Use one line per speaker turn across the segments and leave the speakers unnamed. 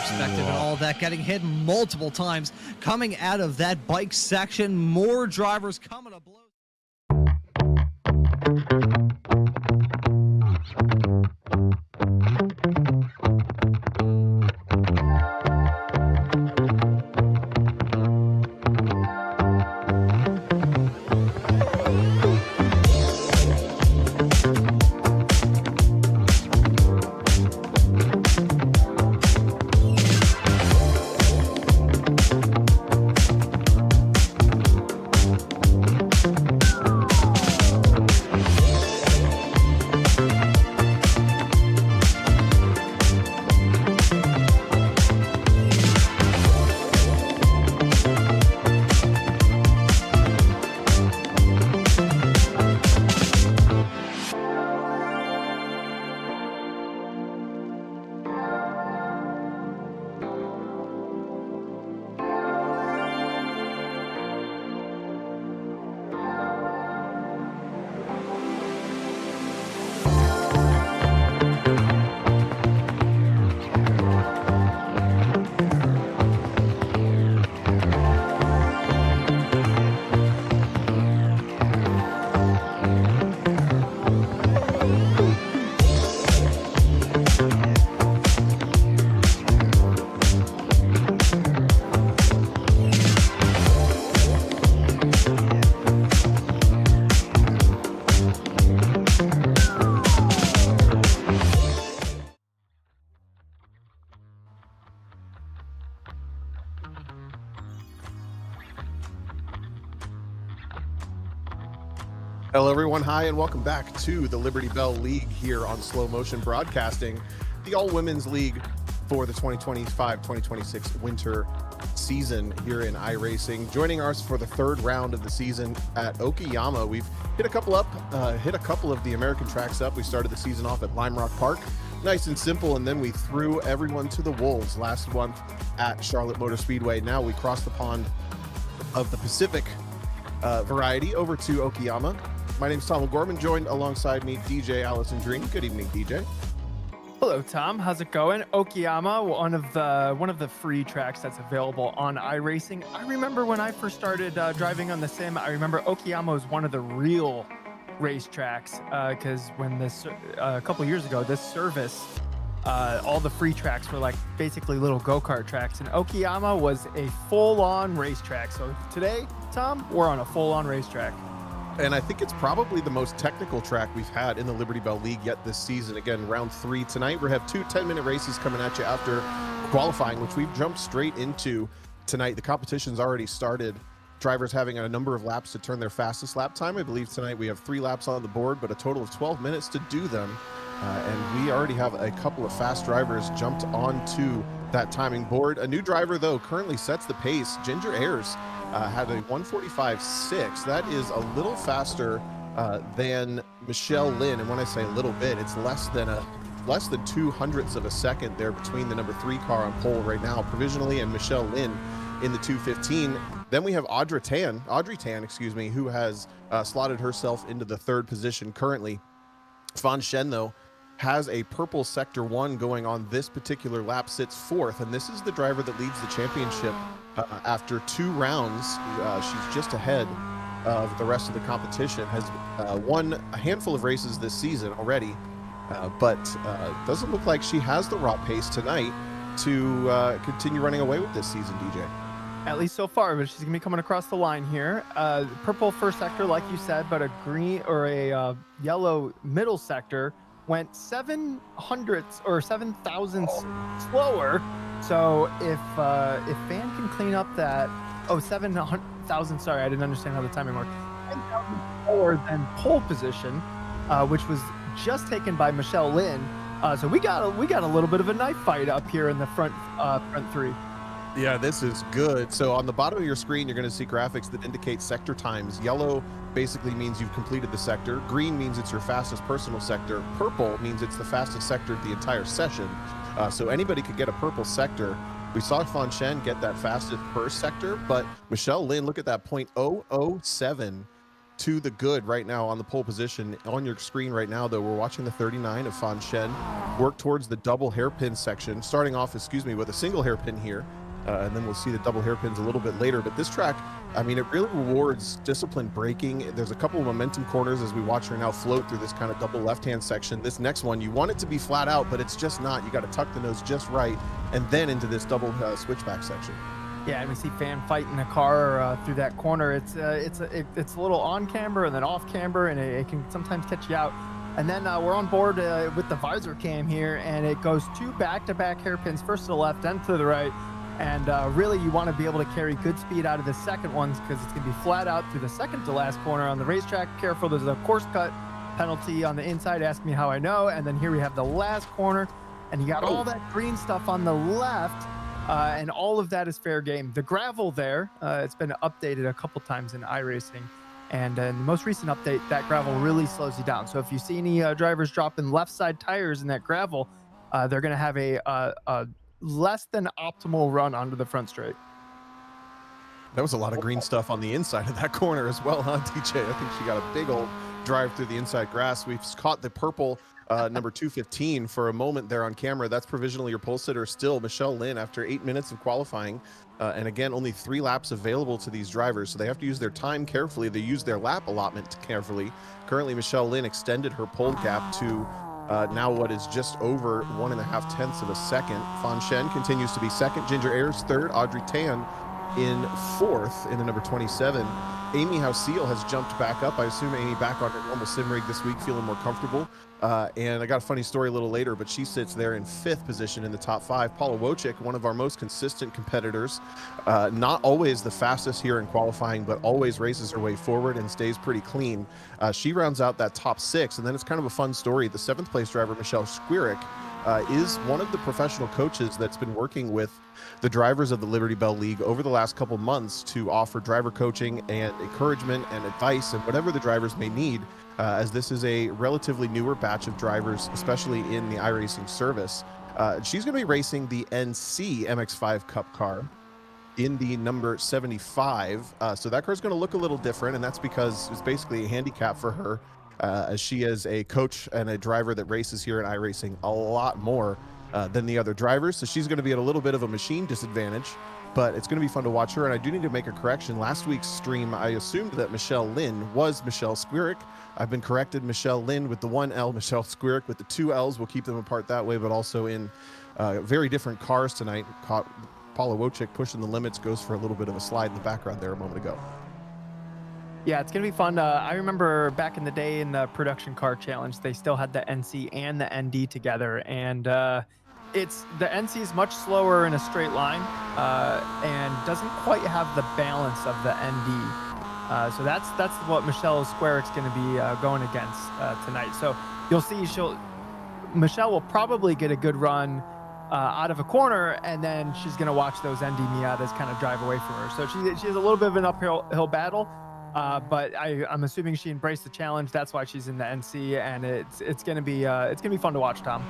perspective and all that, getting hit multiple times. Coming out of that bike section, more drivers coming to blows.
Hello everyone, hi and welcome back to the Liberty Belle League here on Slow Motion Broadcasting, the all-women's league for the 2025-2026 winter season here in iRacing. Joining us for the third round of the season at Okayama. We've hit a couple of the American tracks up. We started the season off at Lime Rock Park, nice and simple, and then we threw everyone to the wolves last month at Charlotte Motor Speedway. Now we crossed the pond of the Pacific variety over to Okayama. My name is Tom O'Gorman, joined alongside me, DJ Alessandrini. Good evening, DJ.
Hello, Tom. How's it going? Okayama, one of the free tracks that's available on iRacing. I remember when I first started driving on the sim. I remember Okayama was one of the real racetracks because when this a couple years ago, this service, all the free tracks were like basically little go-kart tracks, and Okayama was a full-on racetrack. So today, Tom, we're on a full-on racetrack.
And I think it's probably the most technical track we've had in the Liberty Belle League yet this season. Again, round 3 tonight. We have two 10-minute races coming at you after qualifying, which we've jumped straight into tonight. The competition's already started. Drivers having a number of laps to turn their fastest lap time. I believe tonight we have 3 laps on the board, but a total of 12 minutes to do them. And we already have a couple of fast drivers jumped onto that timing board. A new driver, though, currently sets the pace. Ginger Ayers had a 1:45.6. That is a little faster than Michelle Lynn. And when I say a little bit, it's less than 200ths of a second there between the number 3 car on pole right now, provisionally, and Michelle Lynn in the 2:15. Then we have Audrey Tan, who has slotted herself into the 3rd position currently. Fan Shen, though, has a purple sector 1 going on this particular lap, sits 4th, and this is the driver that leads the championship after 2 rounds. She's just ahead of the rest of the competition, has won a handful of races this season already, but doesn't look like she has the raw pace tonight to continue running away with this season, DJ.
At least so far, but she's gonna be coming across the line here. Purple first sector, like you said, but a green or a yellow middle sector went 700ths or 7,000ths slower. So if Van can clean up that 7,000, sorry, I didn't understand how the timing worked. 10,000 slower than pole position, which was just taken by Michelle Lynn. So we got a little bit of a knife fight up here in the front 3.
Yeah, this is good. So on the bottom of your screen, you're going to see graphics that indicate sector times. Yellow basically means you've completed the sector. Green means it's your fastest personal sector. Purple means it's the fastest sector of the entire session. So anybody could get a purple sector. We saw Fan Shen get that fastest per sector, but Michelle Lynn, look at that, .007 to the good right now on the pole position. On your screen right now, though, we're watching the 39 of Fan Shen work towards the double hairpin section, starting off, with a single hairpin here. And then we'll see the double hairpins a little bit later. But this track, I mean, it really rewards disciplined braking. There's a couple of momentum corners as we watch her now float through this kind of double left-hand section. This next one, you want it to be flat out, but it's just not. You got to tuck the nose just right, and then into this double switchback section.
Yeah, and we see Fan fighting the car through that corner. It's a little on camber and then off camber, and it can sometimes catch you out. And then we're on board with the visor cam here, and it goes 2 back-to-back hairpins, first to the left, then to the right. And really, you want to be able to carry good speed out of the second ones because it's going to be flat out through the second to last corner on the racetrack. Careful, there's a course cut penalty on the inside. Ask me how I know. And then here we have the last corner, and you got all that green stuff on the left, and all of that is fair game. The gravel there, it's been updated a couple times in iRacing. And in the most recent update, that gravel really slows you down. So if you see any drivers dropping left side tires in that gravel, they're going to have a less than optimal run onto the front straight.
That was a lot of green stuff on the inside of that corner as well, huh, DJ? I think she got a big old drive through the inside grass. We've caught the purple number 215 for a moment there on camera. That's provisionally your pole sitter still, Michelle Lin, after 8 minutes of qualifying. And again, only 3 laps available to these drivers, so they have to use their time carefully. They use their lap allotment carefully. Currently, Michelle Lin extended her pole gap to now what is just over 1.5 tenths of a second. Fan Shen continues to be second. Ginger Ayers third. Audrey Tan in fourth in the number 27. Amy Hausiel has jumped back up. I assume Amy back on her normal sim rig this week, feeling more comfortable. And I got a funny story a little later, but she sits there in 5th position in the top 5. Paula Wojcik, one of our most consistent competitors, not always the fastest here in qualifying, but always races her way forward and stays pretty clean. She rounds out that top 6, and then it's kind of a fun story. The 7th place driver, Michelle Squirik, is one of the professional coaches that's been working with the drivers of the Liberty Belle League over the last couple months to offer driver coaching and encouragement and advice and whatever the drivers may need, as this is a relatively newer batch of drivers, especially in the iRacing service. She's going to be racing the NC MX-5 Cup car in the number 75. So that car is going to look a little different, and that's because it's basically a handicap for her, as she is a coach and a driver that races here in iRacing a lot more than the other drivers. So she's going to be at a little bit of a machine disadvantage, but it's going to be fun to watch her. And I do need to make a correction. Last week's stream, I assumed that Michelle Lin was Michelle Squirik. I've been corrected. Michelle Lin with the 1 L, Michelle Squirik with the 2 L's. We'll keep them apart that way, but also in very different cars tonight. Caught Paula Wojcik pushing the limits, goes for a little bit of a slide in the background there a moment ago.
Yeah, it's going to be fun. I remember back in the day in the production car challenge, they still had the NC and the ND together. And the NC is much slower in a straight line and doesn't quite have the balance of the ND. So that's what Michelle Squirik's going to be going against tonight. So you'll see Michelle will probably get a good run out of a corner, and then she's going to watch those ND Miatas kind of drive away from her. So she has a little bit of an uphill battle. But I'm assuming she embraced the challenge. That's why she's in the NC, and it's gonna be fun to watch, Tom.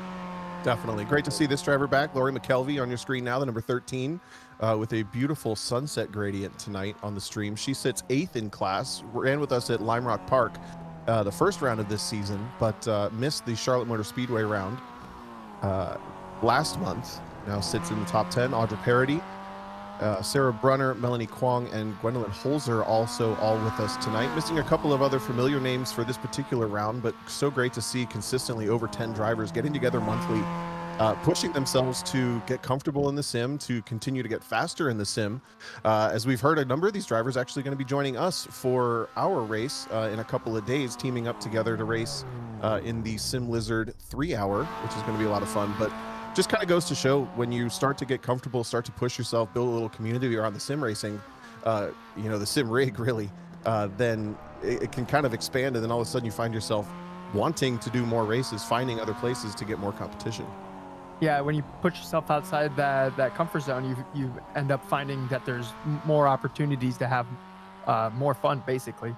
Definitely great to see this driver back. Lori McKelvey on your screen now, the number 13, with a beautiful sunset gradient tonight on the stream. She sits 8th in class. Ran with us at Lime Rock Park the first round of this season, but missed the Charlotte Motor Speedway round last month. Now sits in the top 10. Audra Parody, Sarah Brunner, Melanie Kwong, and Gwendolyn Holzer also all with us tonight. Missing a couple of other familiar names for this particular round, but so great to see consistently over 10 drivers getting together monthly, pushing themselves to get comfortable in the sim, to continue to get faster in the sim. As we've heard, a number of these drivers actually going to be joining us for our race in a couple of days, teaming up together to race in the Sim Lizard 3-hour, which is going to be a lot of fun. But just kind of goes to show, when you start to get comfortable, start to push yourself, build a little community around the sim racing, the sim rig really, then it can kind of expand, and then all of a sudden you find yourself wanting to do more races, finding other places to get more competition.
Yeah, when you put yourself outside that comfort zone, you end up finding that there's more opportunities to have more fun, basically.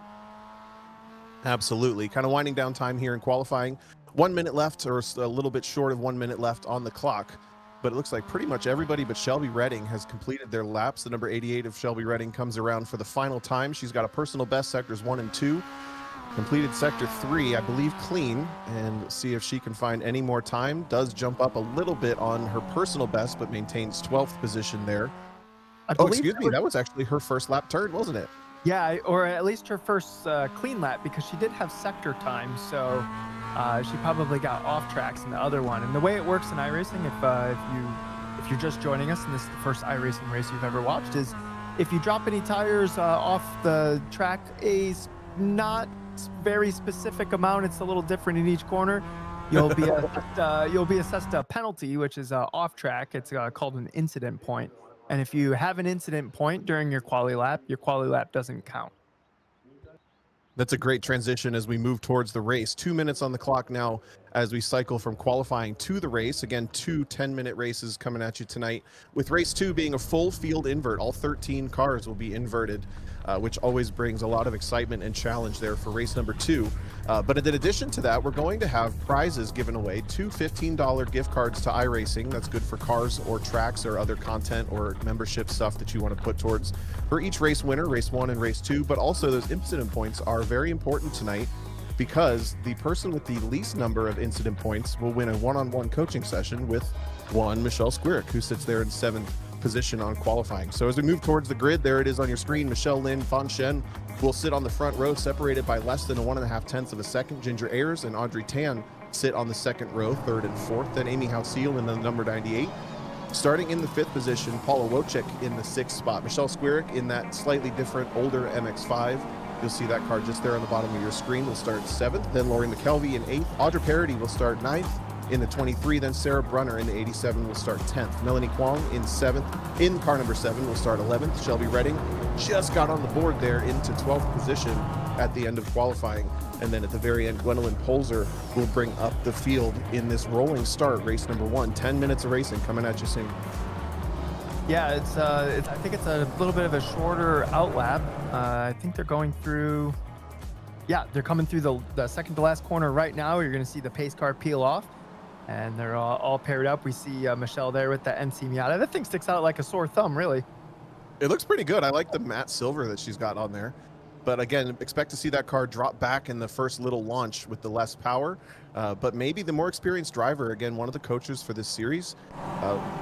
Absolutely. Kind of winding down time here in qualifying. 1 minute left, or a little bit short of 1 minute left on the clock. but it looks like pretty much everybody but Shelby Redding has completed their laps. The number 88 of Shelby Redding comes around for the final time. She's got a personal best sectors 1 and 2. Completed sector 3, I believe, clean, and see if she can find any more time. Does jump up a little bit on her personal best, but maintains 12th position there. Oh, excuse me, that was actually her first lap turn, wasn't it?
Yeah, or at least her first clean lap, because she did have sector time, so she probably got off tracks in the other one. And the way it works in iRacing, if you're just joining us and this is the first iRacing race you've ever watched, is if you drop any tires off the track, not very specific amount, it's a little different in each corner, you'll be assessed a penalty, which is off track. It's called an incident point. And if you have an incident point during your quali lap doesn't count.
That's a great transition as we move towards the race. 2 minutes on the clock now as we cycle from qualifying to the race. Again, 2 10-minute races coming at you tonight, with race 2 being a full field invert. All 13 cars will be inverted, which always brings a lot of excitement and challenge there for race number 2. But in addition to that, we're going to have prizes given away. 2 $15 gift cards to iRacing. That's good for cars or tracks or other content or membership stuff that you want to put towards for each race winner, race 1 and race 2. But also those incident points are very important tonight, because the person with the least number of incident points will win a one-on-one coaching session with one Michelle Squirick, who sits there in 7th position on qualifying. So as we move towards the grid, there it is on your screen. Michelle Lin Fan Shen will sit on the front row, separated by less than 1.5 tenths of a second. Ginger Ayers and Audrey Tan sit on the second row, 3rd and 4th. Then Amy Hausil in the number 98. Starting in the 5th position, Paula Wojcik in the 6th spot. Michelle Squirick in that slightly different older MX-5. You'll see that car just there on the bottom of your screen. Will start 7th. Then Lori McKelvey in 8th. Audra Parody will start 9th in the 23. Then Sarah Brunner in the 87 will start 10th. Melanie Kwong in 7th. In car number 7 will start 11th. Shelby Redding just got on the board there into 12th position at the end of qualifying. And then at the very end, Gwendolyn Polzer will bring up the field in this rolling start, race number 1. 10 minutes of racing coming at you soon.
Yeah, I think it's a little bit of a shorter out lap. I think they're going through, they're coming through the second to last corner right now. You're going to see the pace car peel off, and they're all paired up. We see Michelle there with the NC Miata. That thing sticks out like a sore thumb, really.
It looks pretty good. I like the matte silver that she's got on there. But again, expect to see that car drop back in the first little launch with the less power. But maybe the more experienced driver, again, one of the coaches for this series,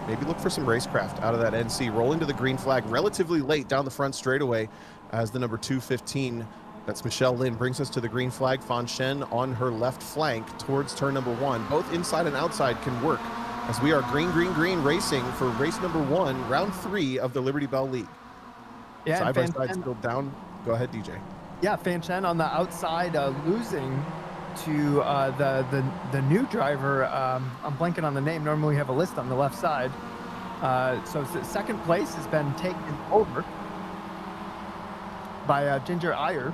maybe look for some racecraft out of that NC. Roll into the green flag relatively late down the front straightaway as the number 215, that's Michelle Lin, brings us to the green flag. Fan Shen on her left flank towards turn number 1. Both inside and outside can work as we are green, green, green racing for race number 1, round 3 of the Liberty Belle League.
Yeah,
side by side still down. Go ahead, DJ.
Yeah, Fan Chen on the outside, losing to the new driver. I'm blanking on the name. Normally we have a list on the left side. So second place has been taken over by Ginger Ayer.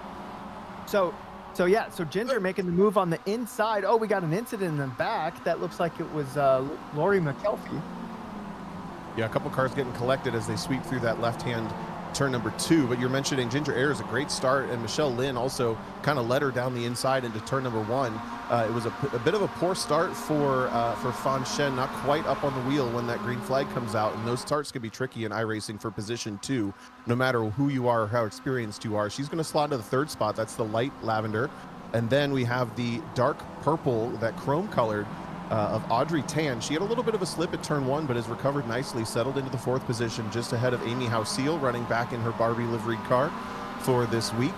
So Ginger making the move on the inside. Oh, we got an incident in the back. That looks like it was Lori McKelvey.
Yeah, a couple cars getting collected as they sweep through that left-hand turn number 2, but you're mentioning Ginger Ayers, a great start, and Michelle Lin also kind of led her down the inside into turn number 1. It was a bit of a poor start for Fan Shen, not quite up on the wheel when that green flag comes out, and those starts can be tricky in iRacing for position 2, no matter who you are or how experienced you are. She's going to slot into the 3rd spot. That's the light lavender, and then we have the dark purple, that chrome colored, of Audrey Tan. She had a little bit of a slip at turn 1, but has recovered nicely, settled into the 4th position, just ahead of Amy Hausil, running back in her Barbie liveried car for this week.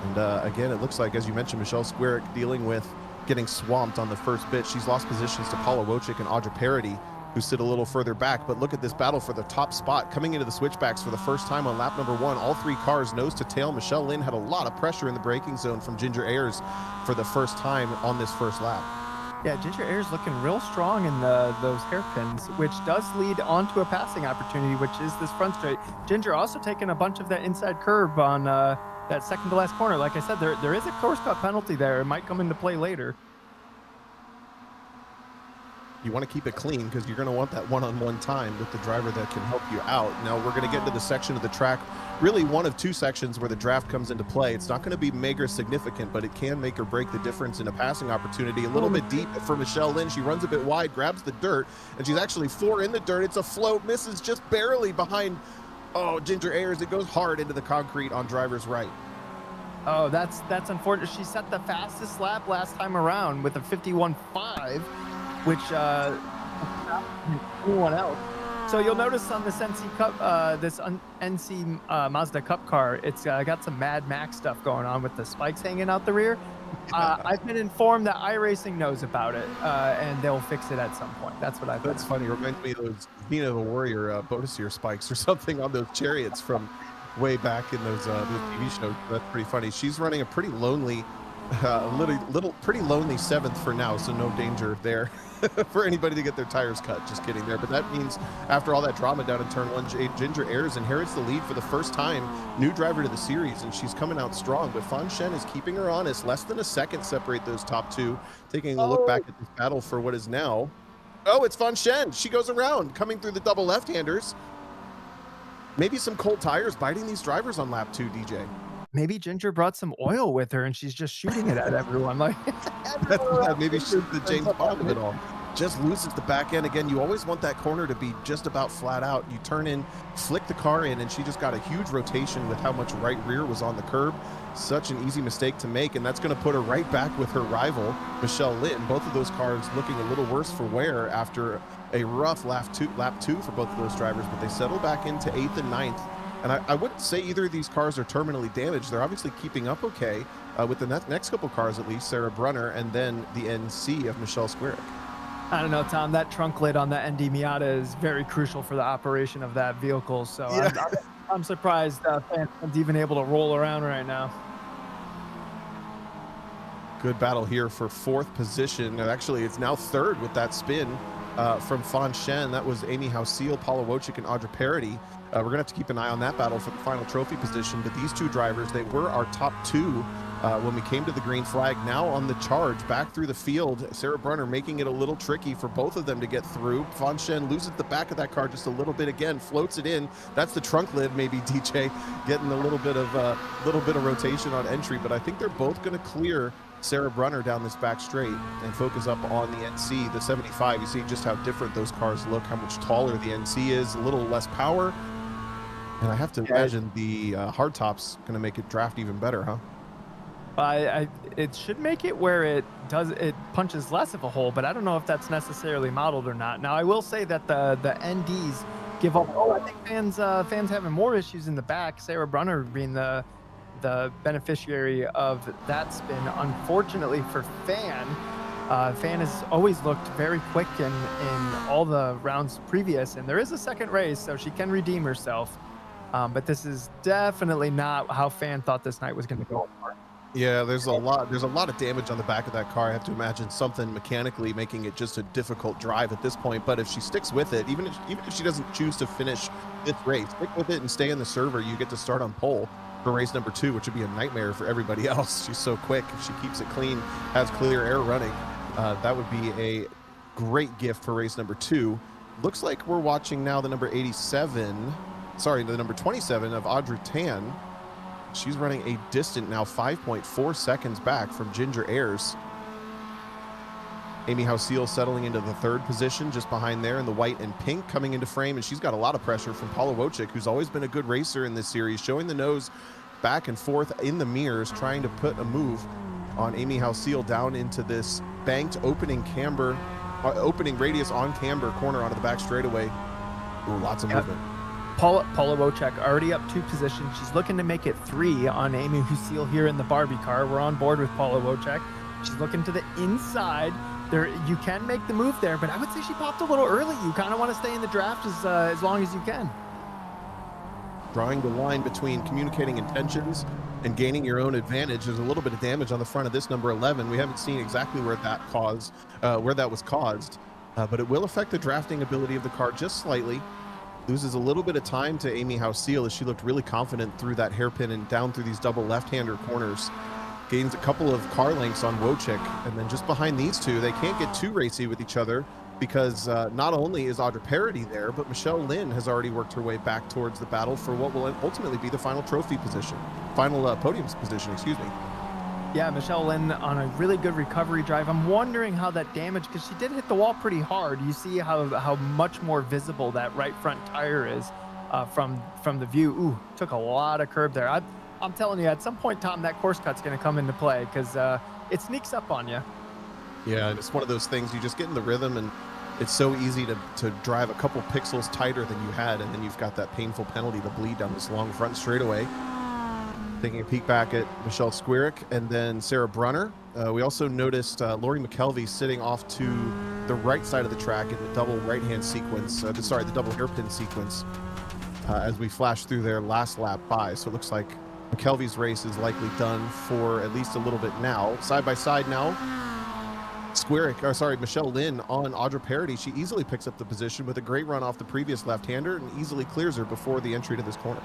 And again, it looks like, as you mentioned, Michelle Squirick dealing with getting swamped on the first bit. She's lost positions to Paula Wojcik and Audra Parody, who sit a little further back. But look at this battle for the top spot. Coming into the switchbacks for the first time on lap number 1, all 3 cars nose to tail. Michelle Lin had a lot of pressure in the braking zone from Ginger Ayers for the first time on this first lap.
Yeah, Ginger Ayers looking real strong in those hairpins, which does lead onto a passing opportunity, which is this front straight. Ginger also taking a bunch of that inside curb on that second to last corner. Like I said, there is a course cut penalty there. It might come into play later.
You want to keep it clean because you're going to want that one-on-one time with the driver that can help you out. Now we're going to get into the section of the track, really one of two sections where the draft comes into play. It's not going to be mega significant, but it can make or break the difference in a passing opportunity. A little bit deep for Michelle Lynn. She runs a bit wide, grabs the dirt, and she's actually 4 in the dirt. It's a float, misses just barely behind, Ginger Ayers. It goes hard into the concrete on driver's right.
Oh, that's unfortunate. She set the fastest lap last time around with a 51.5, which anyone else. So you'll notice on this NC Cup, NC Mazda Cup car, it's got some Mad Max stuff going on with the spikes hanging out the rear. I've been informed that iRacing knows about it, and they'll fix it at some point. That's what I've been.
That's funny. It reminds me of those Xena the Warrior bonus year spikes or something on those chariots from way back in those TV shows. That's pretty funny. She's running a pretty lonely, pretty lonely 7th for now, so no danger there for anybody to get their tires cut. Just kidding there. But that means after all that drama down in turn 1, Ginger Ayers inherits the lead for the first time, new driver to the series, and she's coming out strong. But Fan Shen is keeping her honest. Less than a second separate those top 2. Taking a look back at this battle for what is now. Oh, it's Fan Shen. She goes around, coming through the double left-handers. Maybe some cold tires biting these drivers on lap 2, DJ.
Maybe Ginger brought some oil with her and she's just shooting it at everyone. Like
maybe she's the James Bond of it all. Just loses the back end again. You always want that corner to be just about flat out. You turn in, flick the car in, and she just got a huge rotation with how much right rear was on the curb. Such an easy mistake to make, and that's going to put her right back with her rival, Michelle Lynn. Both of those cars looking a little worse for wear after a rough lap two for both of those drivers, but they settle back into 8th and 9th. And I wouldn't say either of these cars are terminally damaged. They're obviously keeping up okay with the next couple cars, at least, Sarah Brunner and then the NC of Michelle Squarick.
I don't know, Tom, that trunk lid on the ND Miata is very crucial for the operation of that vehicle. So yeah. I'm surprised Phantom's even able to roll around right now.
Good battle here for 4th position. And actually, it's now 3rd with that spin from Fan Shen. That was Amy Hausiel, Paula Wojcik, and Audra Parody. We're going to have to keep an eye on that battle for the final trophy position. But these 2 drivers, they were our top 2 when we came to the green flag. Now on the charge, back through the field, Sarah Brunner making it a little tricky for both of them to get through. Fan Shen loses the back of that car just a little bit again, floats it in. That's the trunk lid, maybe, DJ, getting a little bit of rotation on entry. But I think they're both going to clear Sarah Brunner down this back straight and focus up on the NC, the 75. You see just how different those cars look, how much taller the NC is, a little less power. And I have to imagine the hardtop's going to make it draft even better, huh?
It should make it where it punches less of a hole, but I don't know if that's necessarily modeled or not. Now, I will say that the NDs give up. I think fans having more issues in the back. Sarah Brunner being the beneficiary of that spin. Unfortunately for Fan has always looked very quick in all the rounds previous, and there is a second race, so she can redeem herself. But this is definitely not how Fan thought this night was going to go.
Yeah, there's a lot of damage on the back of that car. I have to imagine something mechanically making it just a difficult drive at this point. But if she sticks with it, even if she doesn't choose to finish this race, stick with it and stay in the server, you get to start on pole for race number 2, which would be a nightmare for everybody else. She's so quick. If she keeps it clean, has clear air running, that would be a great gift for race number 2. Looks like we're watching now the number 27 of Audrey Tan. She's running a distant now 5.4 seconds back from Ginger Ayers. Amy Hausiel settling into the 3rd position just behind there in the white and pink coming into frame, and she's got a lot of pressure from Paula Wojcik, who's always been a good racer in this series, showing the nose back and forth in the mirrors, trying to put a move on Amy Hausiel down into this banked opening radius on camber corner onto the back straightaway. Ooh, lots of movement.
Paula Wojcik already up 2 positions. She's looking to make it 3 on Amy Hausiel here in the Barbie car. We're on board with Paula Wojcik. She's looking to the inside. There, you can make the move there, but I would say she popped a little early. You kind of want to stay in the draft as long as you can.
Drawing the line between communicating intentions and gaining your own advantage. There's a little bit of damage on the front of this number 11. We haven't seen exactly where that was caused, but it will affect the drafting ability of the car just slightly. Loses a little bit of time to Amy Hausiel as she looked really confident through that hairpin and down through these double left-hander corners. Gains a couple of car lengths on Wojcik, and then just behind these 2, they can't get too racy with each other. because not only is Audra Parody there, but Michelle Lynn has already worked her way back towards the battle for what will ultimately be the final trophy position, final podiums position, excuse me.
Yeah, Michelle Lynn on a really good recovery drive. I'm wondering how that damage, because she did hit the wall pretty hard. You see how much more visible that right front tire is from the view. Ooh, took a lot of curb there. I'm telling you, at some point, Tom, that course cut's going to come into play because it sneaks up on you.
Yeah, it's one of those things, you just get in the rhythm, and it's so easy to drive a couple pixels tighter than you had, and then you've got that painful penalty to bleed down this long front straightaway. Taking a peek back at Michelle Squirick and then Sarah Brunner. We also noticed Lori McKelvey sitting off to the right side of the track in the double right-hand sequence, the double hairpin sequence, as we flash through their last lap by. So it looks like McKelvey's race is likely done for at least a little bit now. Side by side now, Michelle Lynn on Audra Parody. She easily picks up the position with a great run off the previous left-hander and easily clears her before the entry to this corner.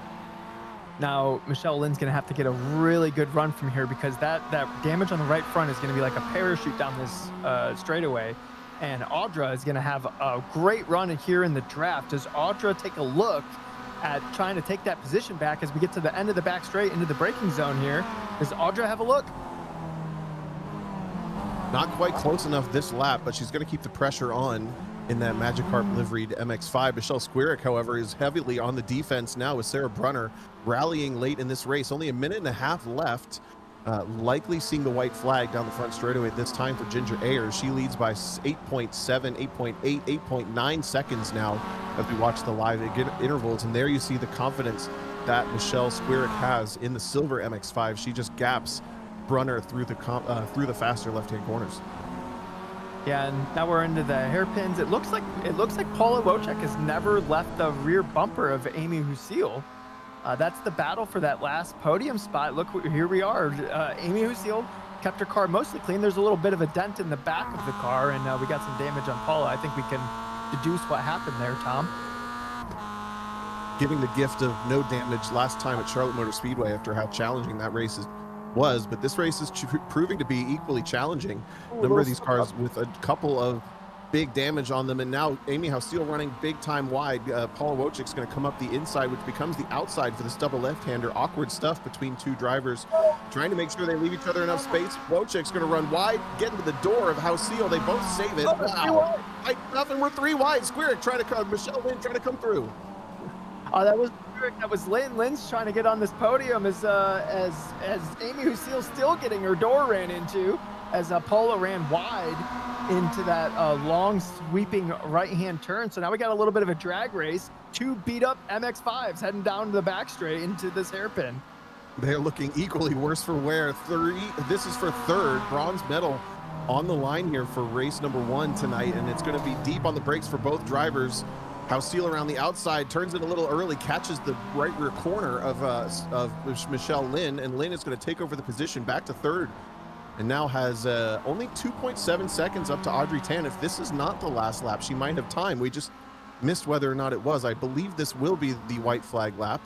Now, Michelle Lynn's going to have to get a really good run from here because that damage on the right front is going to be like a parachute down this straightaway. And Audra is going to have a great run here in the draft. Does Audra take a look at trying to take that position back as we get to the end of the back straight into the braking zone here? Does Audra have a look?
Not quite close enough this lap, but she's going to keep the pressure on in that Magikarp liveried MX-5. Michelle Squirick, however, is heavily on the defense now with Sarah Brunner rallying late in this race. Only a minute and a half left. Likely seeing the white flag down the front straightaway this time for Ginger Ayers. She leads by 8.7, 8.8, 8.9 seconds now as we watch the live intervals. And there you see the confidence that Michelle Squirick has in the silver MX-5. She just gaps Brunner through the faster left-hand corners.
Yeah, and now we're into the hairpins. It looks like Paula Wojcik has never left the rear bumper of Amy Husil. That's the battle for that last podium spot. Look, here we are. Amy Husil kept her car mostly clean. There's a little bit of a dent in the back of the car, and we got some damage on Paula. I think we can deduce what happened there, Tom.
Giving the gift of no damage last time at Charlotte Motor Speedway after how challenging that race was, but this race is proving to be equally challenging. A number of these cars with a couple of big damage on them, and now Amy Husil running big time wide. Paula Wojcik's going to come up the inside, which becomes the outside for this double left-hander. Awkward stuff between two drivers, trying to make sure they leave each other enough space. Wojcik's going to run wide, get into the door of Husil. They both save it. Wow. Nothing, we're 3 wide. Squirick trying to come, Michelle Lynn trying to come through.
That was Lynn. Lynn's trying to get on this podium as Amy Husil's still getting her door ran into as Paula ran wide into that long sweeping right-hand turn. So now we got a little bit of a drag race. 2 beat up MX-5s heading down to the back straight into this hairpin.
They're looking equally worse for wear. This is for third bronze medal on the line here for race number 1 tonight, and it's going to be deep on the brakes for both drivers. Husil around the outside, turns it a little early, catches the right rear corner of Michelle Lynn, and Lynn is going to take over the position back to third, and now has only 2.7 seconds up to Audrey Tan. If this is not the last lap, she might have time. We just missed whether or not it was. I believe this will be the white flag lap,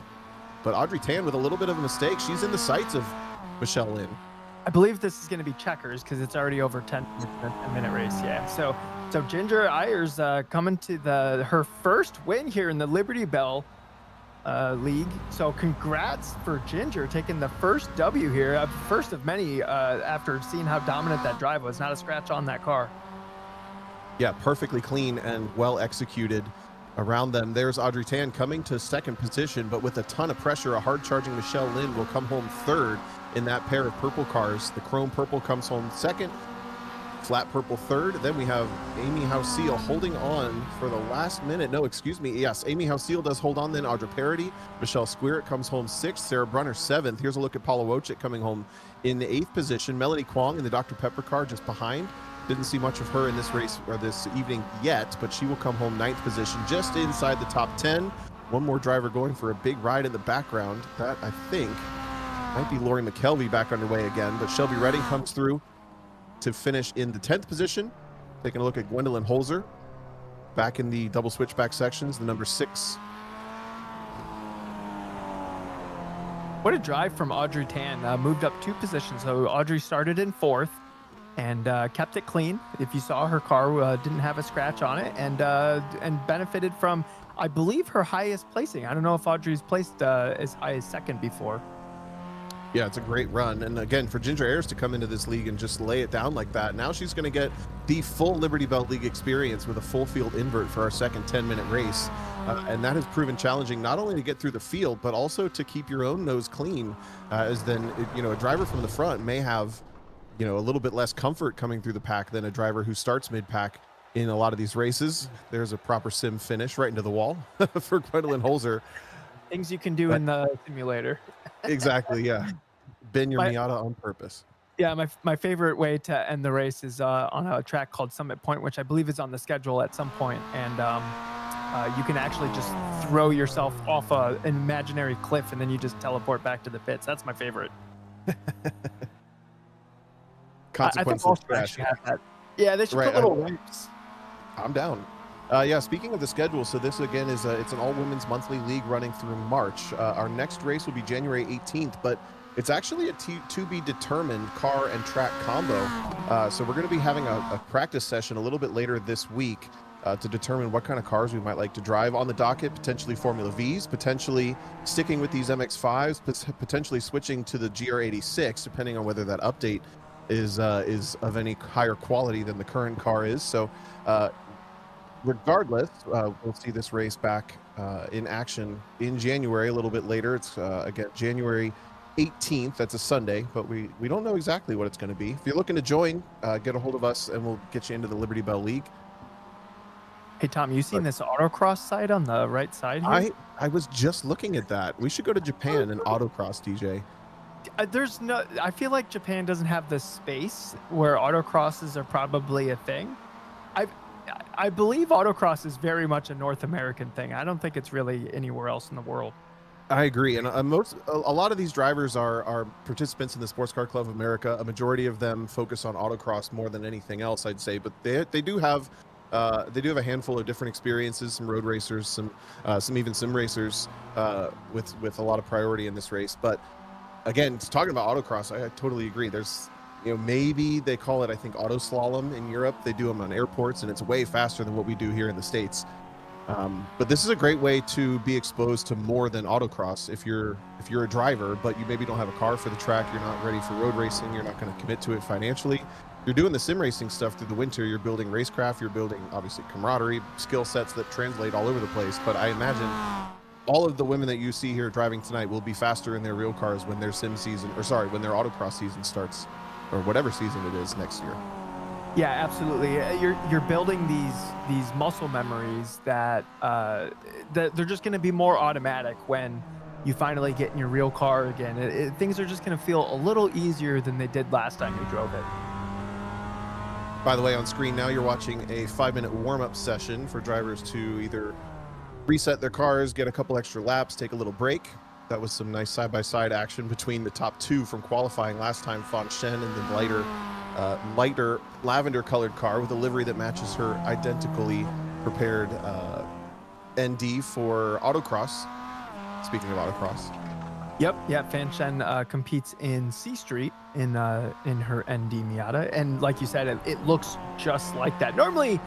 but Audrey Tan with a little bit of a mistake. She's in the sights of Michelle Lynn.
I believe this is going to be checkers because it's already over 10-minute race. Yeah. So Ginger Ayers coming to her first win here in the Liberty Belle League. So congrats for Ginger taking the first W here, first of many after seeing how dominant that drive was. Not a scratch on that car.
Yeah, perfectly clean and well executed around them. There's Audrey Tan coming to second position, but with a ton of pressure, a hard-charging Michelle Lynn will come home third in that pair of purple cars. The chrome purple comes home second, flat purple third. Then we have Amy Husil holding on for the last minute. No, excuse me. Yes, Amy Husil does hold on. Then Audra Parody, Michelle Squirick comes home sixth, Sarah Brunner seventh. Here's a look at Paula Wojcik coming home in the eighth position. Melanie Kwong in the Dr. Pepper car just behind. Didn't see much of her in this race or this evening yet, but she will come home ninth position, just inside the top 10. One more driver going for a big ride in the background. That, I think, might be Lori McKelvey back underway again, but Shelby Redding comes through to finish in the 10th position. Taking a look at Gwendolyn Holzer back in the double switchback sections, the number 6.
What a drive from Audrey Tan. Moved up 2 positions. So Audrey started in 4th, and kept it clean. If you saw, her car didn't have a scratch on it, and benefited from, I believe, her highest placing. I don't know if Audrey's placed as high as second before.
Yeah, it's a great run. And again, for Ginger Ayers to come into this league and just lay it down like that, now she's going to get the full Liberty Belle League experience with a full field invert for our second 10-minute race. And that has proven challenging, not only to get through the field, but also to keep your own nose clean, as then, a driver from the front may have, a little bit less comfort coming through the pack than a driver who starts mid-pack in a lot of these races. There's a proper sim finish right into the wall for Gwendolyn Holzer.
Things you can do in the simulator.
Exactly, yeah. Bend your Miata on purpose.
Yeah, my favorite way to end the race is on a track called Summit Point, which I believe is on the schedule at some point. And you can actually just throw yourself off an imaginary cliff, and then you just teleport back to the pits. That's my favorite.
Consequences crash.
Yeah, they should put little ramps.
I'm down. Yeah, speaking of the schedule, so this again is it's an all-women's monthly league running through March. Our next race will be January 18th, but it's actually a to-be-determined car and track combo. So we're going to be having a practice session a little bit later this week to determine what kind of cars we might like to drive on the docket, potentially Formula Vs, potentially sticking with these MX-5s, potentially switching to the GR86, depending on whether that update is of any higher quality than the current car is. So regardless, we'll see this race back in action in January a little bit later. It's again January 18th. That's a Sunday, but we don't know exactly what it's going to be. If you're looking to join, get a hold of us and we'll get you into the Liberty Belle League.
Hey Tom, you seen this autocross site on the right side here?
I was just looking at that. We should go to Japan and autocross, DJ.
I feel like Japan doesn't have the space where autocrosses are probably a thing. I believe autocross is very much a North American thing. I don't think it's really anywhere else in the world.
I agree, and a lot of these drivers are participants in the Sports Car Club of America. A majority of them focus on autocross more than anything else, I'd say. But they do have a handful of different experiences. Some road racers, some even sim racers with a lot of priority in this race. But again, talking about autocross, I totally agree. There's maybe they call it, I think, auto slalom in Europe. They do them on airports, and it's way faster than what we do here in the States. But this is a great way to be exposed to more than autocross. If you're a driver, but you maybe don't have a car for the track, you're not ready for road racing, you're not going to commit to it financially. You're doing the sim racing stuff through the winter. You're building racecraft. You're building, obviously, camaraderie, skill sets that translate all over the place. But I imagine all of the women that you see here driving tonight will be faster in their real cars when their when their autocross season starts, or whatever season it is next year.
Yeah, absolutely. You're building these muscle memories that they're just going to be more automatic when you finally get in your real car again. Things are just going to feel a little easier than they did last time you drove it.
By the way, on screen now, you're watching a 5-minute warm-up session for drivers to either reset their cars, get a couple extra laps, take a little break. That was some nice side-by-side action between the top two from qualifying last time, Fan Shen and the lighter lavender-colored car with a livery that matches her identically prepared ND for autocross. Speaking of autocross.
Yep. Yeah. Fan Shen competes in C Street in her ND Miata, and like you said, it looks just like that. Normally,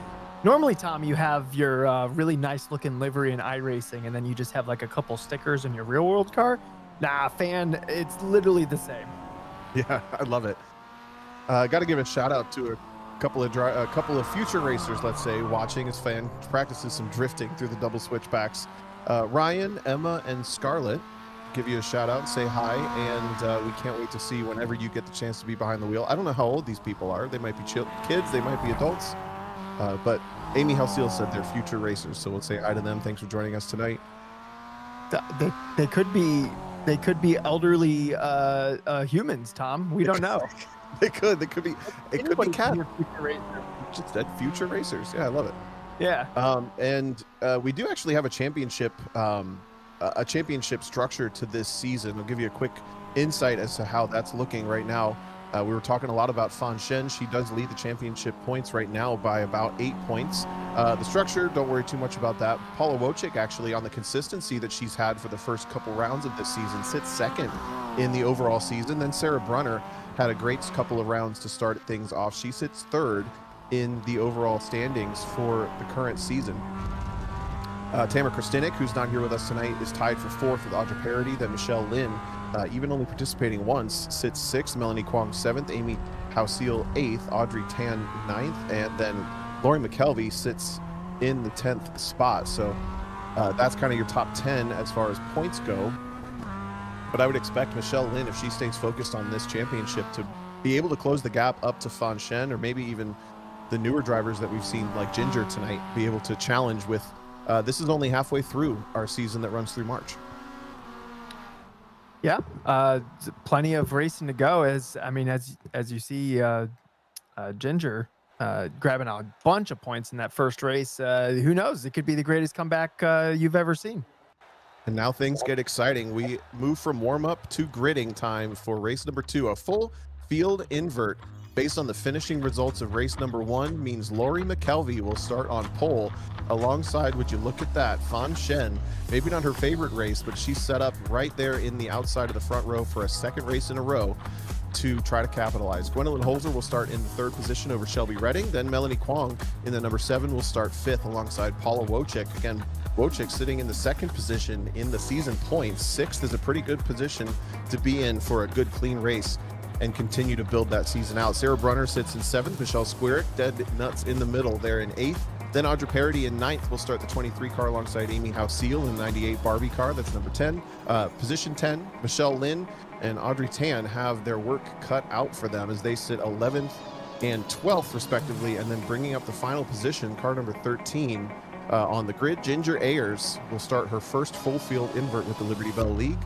Tom, you have your really nice looking livery in iRacing, and then you just have like a couple stickers in your real world car. Nah, Fan, it's literally the same.
Yeah, I love it. Got to give a shout out to a couple of future racers, let's say, watching as Fan practices some drifting through the double switchbacks. Ryan, Emma, and Scarlett give you a shout out, say hi, and we can't wait to see whenever you get the chance to be behind the wheel. I don't know how old these people are. They might be kids, they might be adults, but Amy Halseal said they're future racers, so we'll say hi to them. Thanks for joining us tonight.
They could be elderly humans, Tom. We don't know.
They could be cat. Just said future racers. Yeah, I love it.
Yeah.
And we do actually have a championship structure to this season. I'll give you a quick insight as to how that's looking right now. We were talking a lot about Fan Shen. She does lead the championship points right now by about 8 points. The structure, don't worry too much about that. Paula Wojcik, actually, on the consistency that she's had for the first couple rounds of this season, sits second in the overall season. Then Sarah Brunner had a great couple of rounds to start things off. She sits third in the overall standings for the current season. Tamara Kristinik, who's not here with us tonight, is tied for fourth with Audra Parody. Then Michelle Lin, even only participating once, sits sixth. Melanie Kwong seventh. Amy Hausiel eighth. Audrey Tan ninth. And then Lori McKelvey sits in the 10th spot. So that's kind of your top 10 as far as points go. But I would expect Michelle Lin, if she stays focused on this championship, to be able to close the gap up to Fan Shen, or maybe even the newer drivers that we've seen like Ginger tonight, be able to challenge with. This is only halfway through our season that runs through March.
Yeah, plenty of racing to go. As you see, Ginger grabbing a bunch of points in that first race. Who knows? It could be the greatest comeback you've ever seen.
And now things get exciting. We move from warm-up to gridding time for race number 2. A full field invert based on the finishing results of race number 1 means Lori McKelvey will start on pole alongside, would you look at that, Fan Shen. Maybe not her favorite race, but she's set up right there in the outside of the front row for a second race in a row to try to capitalize. Gwendolyn Holzer will start in the 3rd position over Shelby Redding. Then Melanie Kwong in the number 7 will start 5th alongside Paula Wojcik. Again, Wojcik sitting in the 2nd position in the season points. 6th is a pretty good position to be in for a good, clean race and continue to build that season out. Sarah Brunner sits in 7th. Michelle Squirick, dead nuts in the middle there in 8th. Then Audra Parody in 9th will start the 23 car alongside Amy Hausiel in the 98 Barbie car. That's number 10. Position 10, Michelle Lin and Audrey Tan have their work cut out for them as they sit 11th and 12th respectively. And then bringing up the final position, car number 13 on the grid, Ginger Ayers will start her first full field invert with the Liberty Belle League.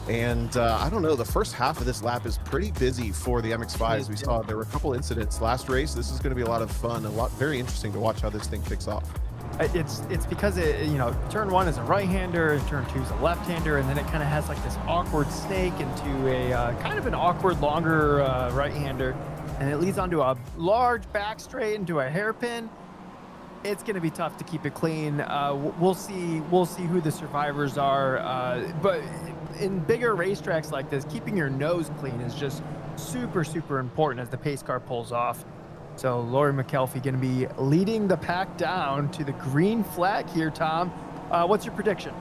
And I don't know, the first half of this lap is pretty busy for the MX-5s. We saw there were a couple incidents last race. This is going to be a lot of fun, very interesting to watch how this thing kicks off.
It's because turn 1 is a right-hander and turn 2 is a left-hander, and then it kind of has like this awkward snake into a kind of an awkward longer right-hander, and it leads onto a large back straight into a hairpin. It's going to be tough to keep it clean. We'll see who the survivors are, but in bigger racetracks like this, keeping your nose clean is just super, super important as the pace car pulls off. So Lori McKelvey going to be leading the pack down to the green flag here, Tom. What's your prediction?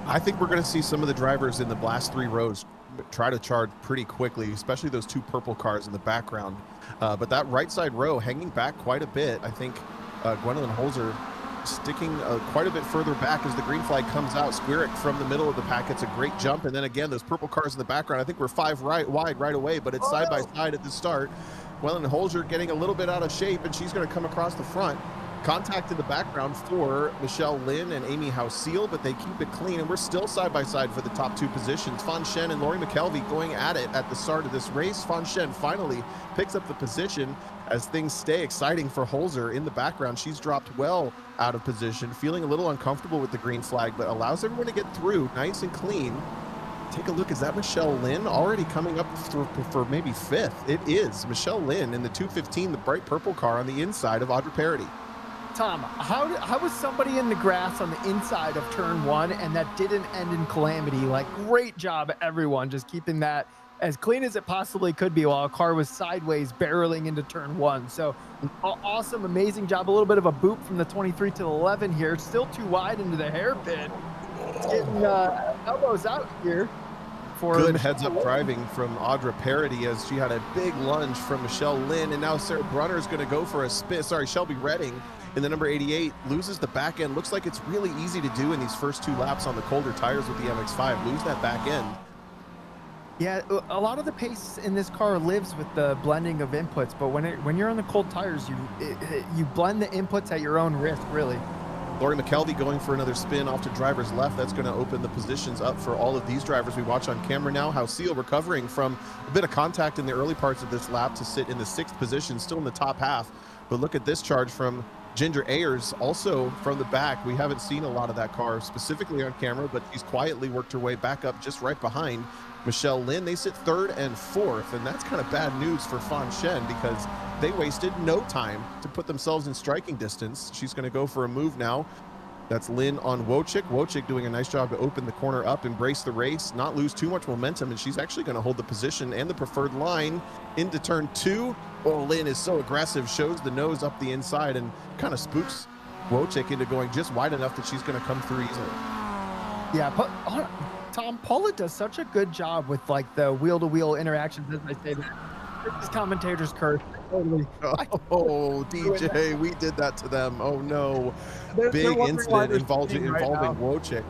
I think we're going to see some of the drivers in the last 3 rows try to charge pretty quickly, especially those 2 purple cars in the background. But that right side row hanging back quite a bit. I think Gwendolyn Holzer sticking quite a bit further back as the green flag comes out. Squirick from the middle of the pack gets a great jump, and then again those purple cars in the background. I think we're 5 wide right away, but it's side by side at the start. Gwendolyn Holzer getting a little bit out of shape, and she's going to come across the front. Contact in the background for Michelle Lin and Amy Hausiel, but they keep it clean, and we're still side by side for the top 2 positions. Fan Shen and Lori McKelvey going at it at the start of this race. Fan Shen finally picks up the position as things stay exciting for Holzer in the background. She's dropped well out of position, feeling a little uncomfortable with the green flag, but allows everyone to get through nice and clean. Take a look. Is that Michelle Lin already coming up for maybe 5th? It is Michelle Lin in the 215, the bright purple car on the inside of Audra Parody.
Tom, how was somebody in the grass on the inside of turn 1 and that didn't end in calamity? Like, great job, everyone, just keeping that as clean as it possibly could be while a car was sideways barreling into turn 1. So awesome, amazing job. A little bit of a boot from the 23 to the 11 here. Still too wide into the hairpin. It's getting elbows out here.
Good heads-up driving from Audra Parody as she had a big lunge from Michelle Lin, and now Sarah Brunner is going to go for a spin. Sorry, Shelby Redding in the number 88 loses the back end. Looks like it's really easy to do in these first 2 laps on the colder tires with the MX-5. Lose that back end.
Yeah, a lot of the pace in this car lives with the blending of inputs, but when you're on the cold tires, you blend the inputs at your own risk, really.
Lori McKelvey going for another spin off to driver's left. That's going to open the positions up for all of these drivers we watch on camera now. Hausiel recovering from a bit of contact in the early parts of this lap to sit in the 6th position, still in the top half. But look at this charge from Ginger Ayers, also from the back. We haven't seen a lot of that car specifically on camera, but she's quietly worked her way back up just right behind Michelle Lin. They sit 3rd and 4th, and that's kind of bad news for Fan Shen because they wasted no time to put themselves in striking distance. She's going to go for a move now That's Lynn on Wojcik. Wojcik doing a nice job to open the corner up, embrace the race, not lose too much momentum, and she's actually going to hold the position and the preferred line into turn 2. Oh, Lynn is so aggressive, shows the nose up the inside and kind of spooks Wojcik into going just wide enough that she's going to come through easily.
Yeah, but Tom, Paula does such a good job with like the wheel-to-wheel interactions, as I say. This commentator's curse. Totally.
Oh, DJ, we did that to them. Oh no.
They're
Big
wondering why
incident
they're
involving
spinning right now.
Wojcik.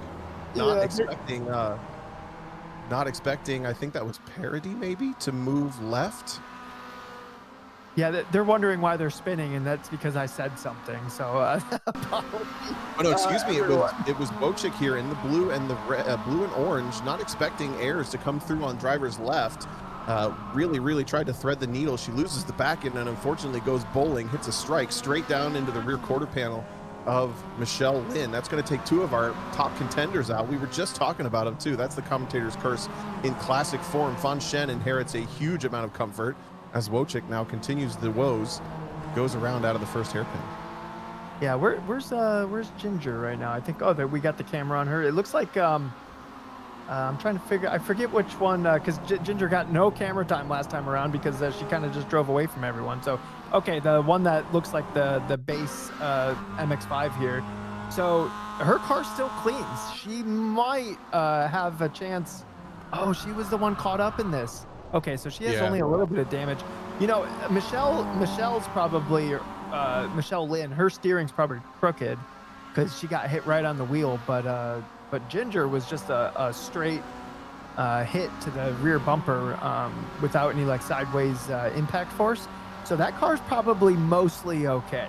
Not expecting, I think that was Parody maybe, to move left.
Yeah, they're wondering why they're spinning, and that's because I said something. So, apologies.
Oh no, excuse me.
Everyone.
It was Wojcik here in the blue and the blue and orange, not expecting Ayers to come through on driver's left. Really tried to thread the needle. She loses the back end and unfortunately goes bowling, hits a strike straight down into the rear quarter panel of Michelle Lynn. That's going to take 2 of our top contenders out. We were just talking about them too. That's the commentator's curse in classic form. Fan Shen inherits a huge amount of comfort as Wojcik now continues the woes, goes around out of the first hairpin.
Yeah, where's Ginger right now? I think we got the camera on her. It looks like I'm trying to figure. I forget which one because Ginger got no camera time last time around because she kind of just drove away from everyone. So okay, the one that looks like the base MX-5 here. So her car still cleans. She might have a chance. Oh, she was the one caught up in this. Okay, so she has only a little bit of damage. You know, Michelle's probably Michelle Lynn. Her steering's probably crooked because she got hit right on the wheel. But Ginger was just a straight hit to the rear bumper without any like sideways impact force. So that car's probably mostly okay.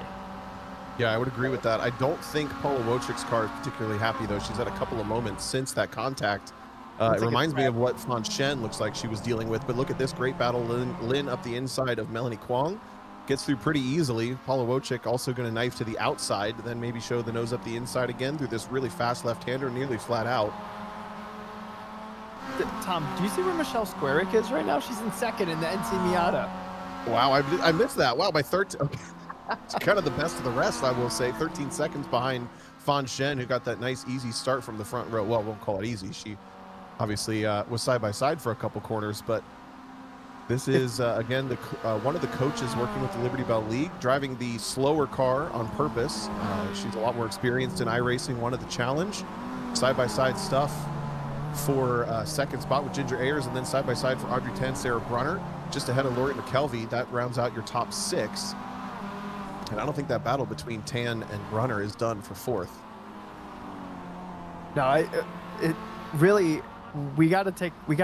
Yeah, I would agree with that. I don't think Paula Wojcik's car is particularly happy though. She's had a couple of moments since that contact. It reminds me of what Fan Shen looks like she was dealing with, but look at this great battle. Lynn up the inside of Melanie Kwong. Gets through pretty easily. Paula Wojcik also going to knife to the outside, then maybe show the nose up the inside again through this really fast left-hander, nearly flat out.
Tom, do you see where Michelle Squarick is right now? She's in second in the NC Miata.
Wow, I missed that. Wow, by 13. Okay. It's kind of the best of the rest, I will say. 13 seconds behind Fan Shen, who got that nice, easy start from the front row. Well, won't call it easy. She obviously was side-by-side for a couple corners, but this is, again, one of the coaches working with the Liberty Belle League, driving the slower car on purpose. She's a lot more experienced in iRacing, wanted the challenge. Side-by-side stuff for second spot with Ginger Ayers, and then side-by-side for Audrey Tan, Sarah Brunner, just ahead of Lori McKelvey. That rounds out your top 6. And I don't think that battle between Tan and Brunner is done for 4th.
No, it really... We got to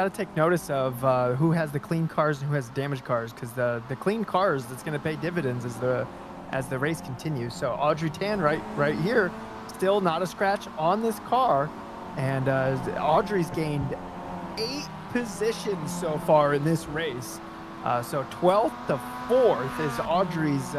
take notice of who has the clean cars and who has damaged cars, because the clean cars that's going to pay dividends as the race continues. So Audrey Tan right here, still not a scratch on this car, and Audrey's gained 8 positions so far in this race. So 12th to 4th is Audrey's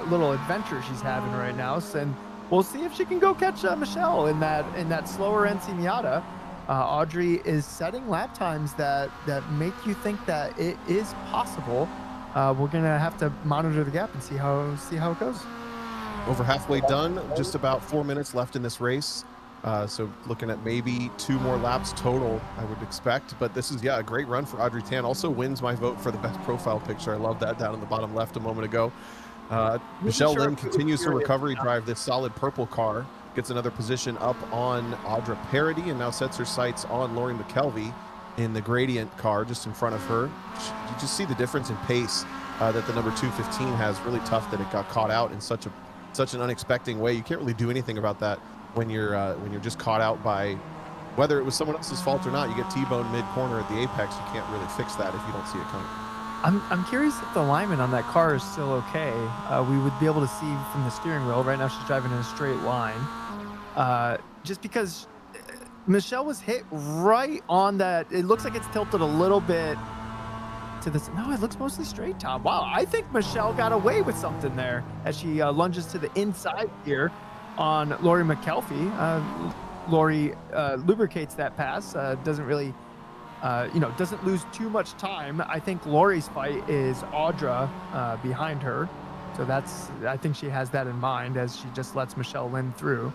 little adventure she's having right now, and we'll see if she can go catch Michelle in that slower NC Miata. Audrey is setting lap times that make you think that it is possible. We're gonna have to monitor the gap and see how it goes.
Over halfway done, just about 4 minutes left in this race. So looking at maybe 2 more laps total, I would expect. But this is, a great run for Audrey Tan. Also wins my vote for the best profile picture. I love that down in the bottom left a moment ago. Michelle Lynn continues to recovery drive this solid purple car. Gets another position up on Audra Parody and now sets her sights on Lori McKelvey in the Gradient car just in front of her. You just see the difference in pace that the number 215 has. Really tough that it got caught out in such an unexpected way. You can't really do anything about that when you're just caught out by, whether it was someone else's fault or not. You get T-bone mid-corner at the apex. You can't really fix that if you don't see it coming.
I'm curious if the alignment on that car is still okay. We would be able to see from the steering wheel. Right now she's driving in a straight line. Just because Michelle was hit right on that. It looks like it's tilted a little bit to this. No, it looks mostly straight, Tom. Wow, I think Michelle got away with something there as she lunges to the inside here on Lori McKelvey. Lori lubricates that pass, doesn't really... doesn't lose too much time. I think Lori's fight is Audra behind her. So I think she has that in mind as she just lets Michelle Lynn through.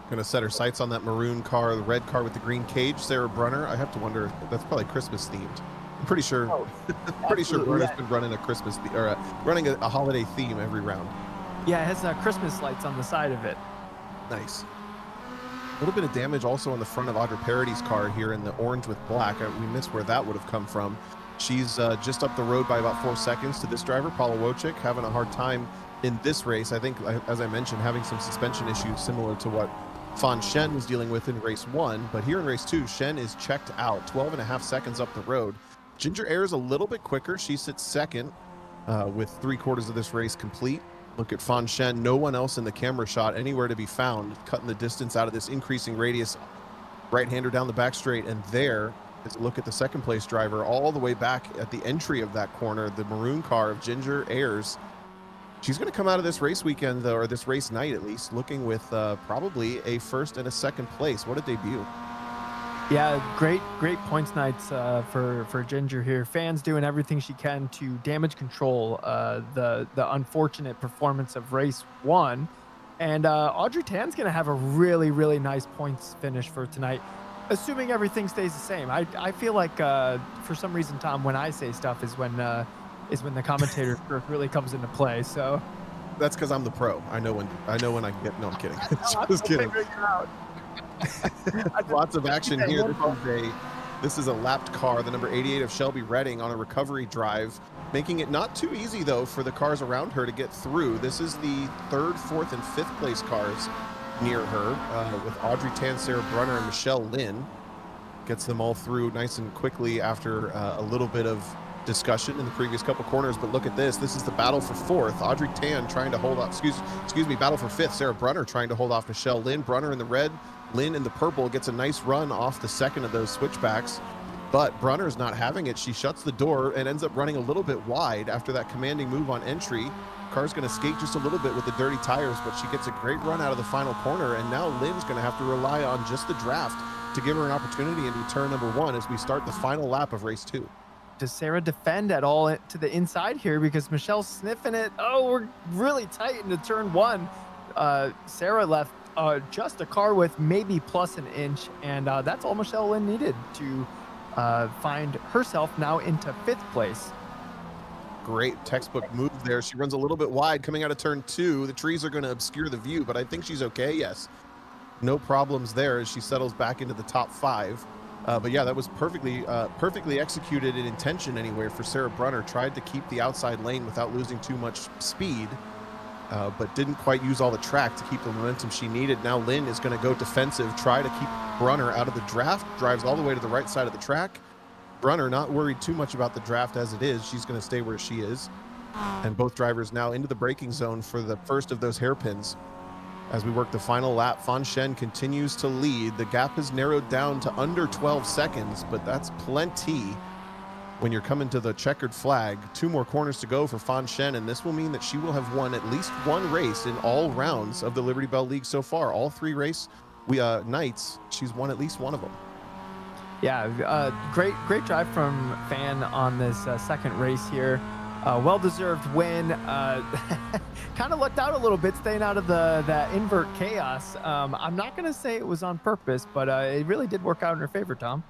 Going to set her sights on that maroon car, the red car with the green cage. Sarah Brunner. I have to wonder. That's probably Christmas themed. I'm pretty sure.
Oh,
pretty sure
absolutely,
Brunner's been running a Christmas or running a holiday theme every round.
Yeah, it has Christmas lights on the side of it.
Nice. A little bit of damage also on the front of Audrey Parody's car here in the orange with black. We missed where that would have come from. She's just up the road by about 4 seconds to this driver, Paula Wojcik, having a hard time in this race. I think, as I mentioned, having some suspension issues similar to what Fan Shen was dealing with in race 1. But here in race 2, Shen is checked out, 12.5 seconds up the road. Ginger Ayers a little bit quicker. She sits second with 3/4 of this race complete. Look at Fan Shen, no one else in the camera shot anywhere to be found, cutting the distance out of this increasing radius. Right-hander down the back straight, and there is a look at the second place driver all the way back at the entry of that corner, the maroon car of Ginger Ayers. She's going to come out of this race weekend, though, or this race night at least, looking with probably a first and a second place. What a debut.
Yeah, great points nights for Ginger here. Fans doing everything she can to damage control the unfortunate performance of race 1. And Audrey Tan's going to have a really nice points finish for tonight, assuming everything stays the same. I feel like for some reason, Tom, when I say stuff is when the commentator really comes into play. So
that's because I'm the pro. I know when I can get. No, I'm kidding. Just kidding. Lots of action here. This is a lapped car, the number 88 of Shelby Redding, on a recovery drive, making it not too easy though for the cars around her to get through. This is the 3rd, 4th, and 5th place cars near her, with Audrey Tan, Sarah Brunner, and Michelle Lynn. Gets them all through nice and quickly after a little bit of discussion in the previous couple corners. But look at this. This is the battle for 4th. Audrey Tan trying to hold off, excuse me, battle for 5th. Sarah Brunner trying to hold off Michelle Lynn. Brunner in the red, Lynn in the purple gets a nice run off the second of those switchbacks. But Brunner's not having it. She shuts the door and ends up running a little bit wide after that commanding move on entry. Car's going to skate just a little bit with the dirty tires, but she gets a great run out of the final corner. And now Lynn's going to have to rely on just the draft to give her an opportunity into turn number 1 as we start the final lap of race 2.
Does Sarah defend at all to the inside here? Because Michelle's sniffing it. Oh, we're really tight into turn 1. Sarah left just a car with maybe plus an inch, and that's all Michelle Lynn needed to find herself now into 5th place.
Great textbook move there. She runs a little bit wide coming out of turn 2. The trees are going to obscure the view, but I think she's okay. Yes, no problems there as she settles back into the top 5. But yeah, that was perfectly executed in intention anyway for Sarah Brunner. Tried to keep the outside lane without losing too much speed, but didn't quite use all the track to keep the momentum she needed. Now Lynn is going to go defensive, try to keep Brunner out of the draft, drives all the way to the right side of the track. Brunner not worried too much about the draft as it is. She's going to stay where she is. And both drivers now into the braking zone for the first of those hairpins. As we work the final lap, Fan Shen continues to lead. The gap has narrowed down to under 12 seconds, but that's plenty when you're coming to the checkered flag. 2 more corners to go for Fan Shen, and this will mean that she will have won at least 1 race in all rounds of the Liberty Belle League so far. All 3 race nights, she's won at least 1 of them.
Yeah, great drive from Fan on this second race here. Well-deserved win. Kind of lucked out a little bit, staying out of that invert chaos. I'm not going to say it was on purpose, but it really did work out in her favor, Tom.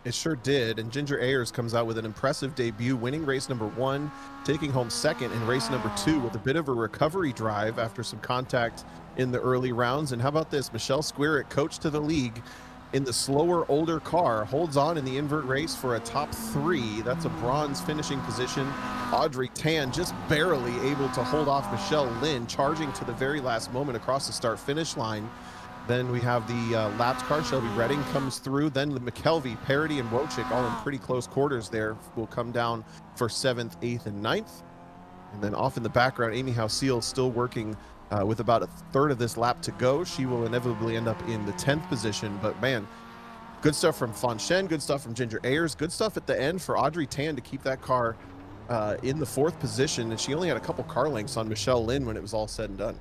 It sure did. And Ginger Ayers comes out with an impressive debut, winning race number 1, taking home second in race number 2 with a bit of a recovery drive after some contact in the early rounds. And how about this? Michelle Squirrett, coach to the league, in the slower, older car, holds on in the invert race for a top 3. That's a bronze finishing position. Audrey Tan just barely able to hold off Michelle Lynn, charging to the very last moment across the start-finish line. Then we have the lapped car. Shelby Redding comes through. Then the McKelvey, Parody, and Wojcik, all in pretty close quarters there, will come down for 7th, 8th, and 9th. And then off in the background, Amy Hausiel still working with about a third of this lap to go. She will inevitably end up in the 10th position. But man, good stuff from Fan Shen, good stuff from Ginger Ayers, good stuff at the end for Audrey Tan to keep that car in the 4th position. And she only had a couple car lengths on Michelle Lynn when it was all said and done.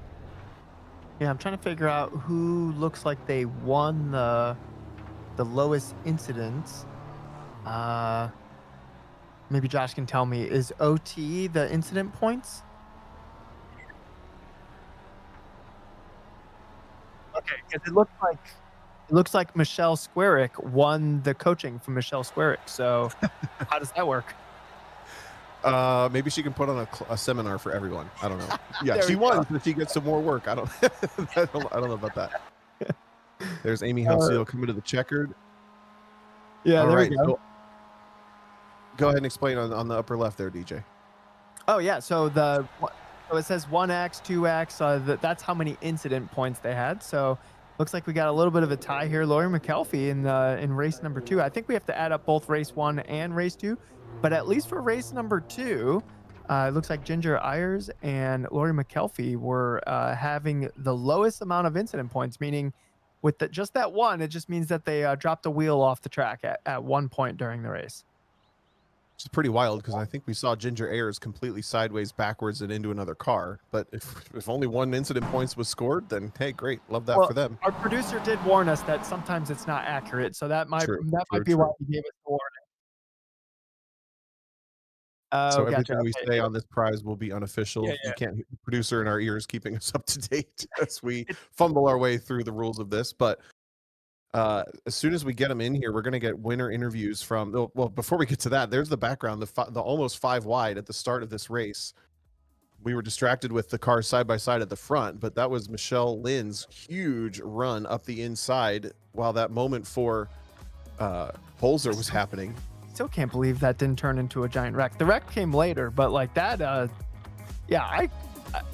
Yeah, I'm trying to figure out who looks like they won the lowest incidents. Maybe Josh can tell me. Is OT the incident points? Okay, because it looks like Michelle Squarick won the coaching from Michelle Squarick. So how does that work?
Maybe she can put on a seminar for everyone. I don't know. Yeah,
There
she
we
won,
go.
but she gets some more work. I don't I don't know about that. There's Amy Halsey coming to the checkered.
Yeah,
All
there
right,
we go.
so go ahead and explain on the upper left there, DJ.
Oh yeah, so it says 1x, 2x. That's how many incident points they had. So looks like we got a little bit of a tie here. Lori McKelvey in race number 2. I think we have to add up both race 1 and race 2, but at least for race number 2, it looks like Ginger Ayers and Lori McKelvey were having the lowest amount of incident points, meaning with just that one, it just means that they dropped a wheel off the track at one point during the race.
Which is pretty wild because I think we saw Ginger Ayers completely sideways, backwards, and into another car. But if only one incident points was scored, then hey, great, love that for them.
Our producer did warn us that sometimes it's not accurate, so that might be why he gave us the warning.
So
Gotcha.
everything we say on this prize will be unofficial.
Yeah.
You can't hear the producer in our ears keeping us up to date as we fumble our way through the rules of this. But as soon as we get them in here, we're going to get winner interviews from. Well, before we get to that, there's the background, the almost 5 wide at the start of this race. We were distracted with the cars side by side at the front, but that was Michelle Lynn's huge run up the inside while that moment for Holzer was happening.
Still can't believe that didn't turn into a giant wreck. The wreck came later, but like that, yeah,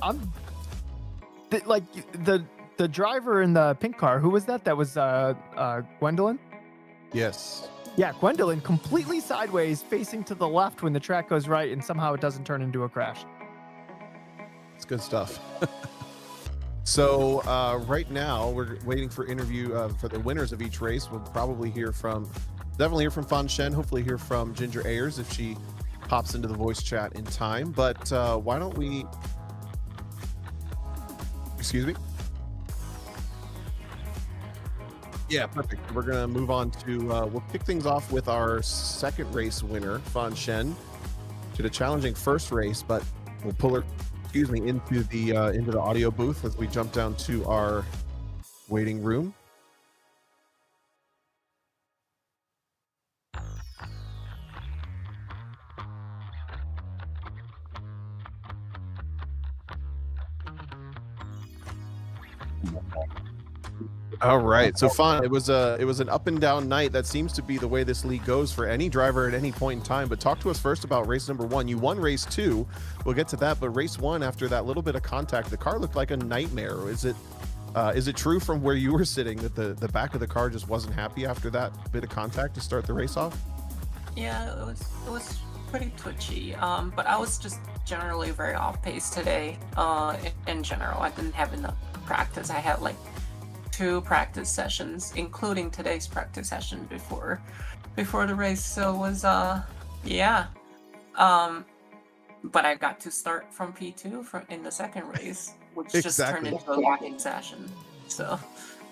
I'm like the driver in the pink car. Who was that? That was Gwendolyn.
Yes.
Yeah, Gwendolyn completely sideways, facing to the left when the track goes right, and somehow it doesn't turn into a crash.
It's good stuff. So right now we're waiting for interview for the winners of each race. We'll probably definitely hear from Fan Shen, hopefully hear from Ginger Ayers if she pops into the voice chat in time. But why don't we, excuse me? Yeah, perfect. We're going to move on to, we'll kick things off with our second race winner, Fan Shen. She had a challenging first race, but we'll pull her, into the audio booth as we jump down to our waiting room. All right, so Fawn, it was an up and down night. That seems to be the way this league goes for any driver at any point in time. But talk to us first about race number 1. You won race 2. We'll get to that. But race 1, after that little bit of contact, the car looked like a nightmare. Is it true from where you were sitting that the back of the car just wasn't happy after that bit of contact to start the race off?
Yeah, it was pretty twitchy. But I was just generally very off pace today. In general, I didn't have enough practice. I had like 2 practice sessions, including today's practice session before the race. So it was yeah. But I got to start from P2 in the second race, which just turned into a locking session. So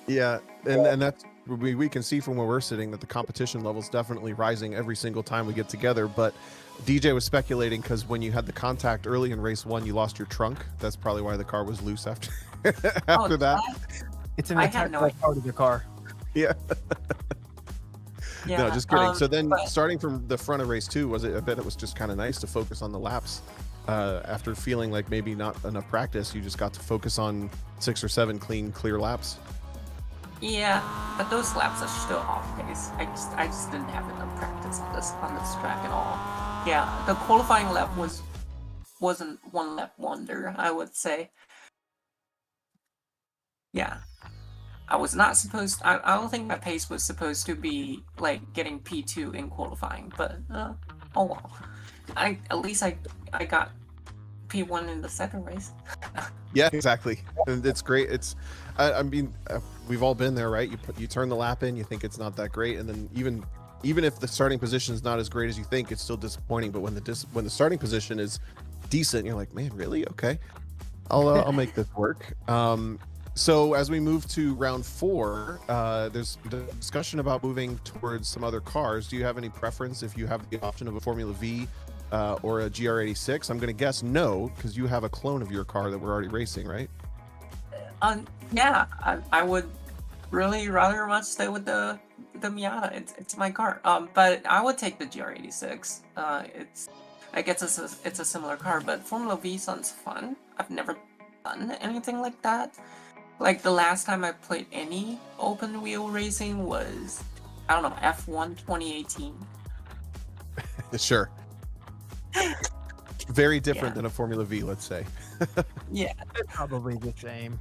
yeah, and that's we can see from where we're sitting that the competition level is definitely rising every single time we get together. But DJ was speculating because when you had the contact early in race 1, you lost your trunk. That's probably why the car was loose after that.
It's an integral part of the car.
Yeah.
Yeah.
No, just kidding. So then starting from the front of race 2, I bet it was just kind of nice to focus on the laps after feeling like maybe not enough practice. You just got to focus on 6 or 7 clear laps.
Yeah, but those laps are still off pace. I just didn't have enough practice on this track at all. Yeah, the qualifying lap wasn't one lap wonder, I would say. Yeah. I was not supposed I don't think my pace was supposed to be like getting P2 in qualifying, but oh well. At least I got P1 in the second race.
Yeah, exactly. And it's great. It's I mean we've all been there, right? You turn the lap in, you think it's not that great, and then even if the starting position is not as great as you think, it's still disappointing. But when the starting position is decent, you're like, man, really? Okay, I'll make this work. So as we move to round 4, there's discussion about moving towards some other cars. Do you have any preference if you have the option of a Formula V or a GR86? I'm going to guess no, because you have a clone of your car that we're already racing, right?
Yeah, I would really rather much stay with the Miata. It's my car. But I would take the GR86. It's a similar car, but Formula V sounds fun. I've never done anything like that. Like the last time I played any open wheel racing was, I don't know, F1 2018.
Sure. Very different than a Formula V, let's say.
Yeah.
They're probably the same.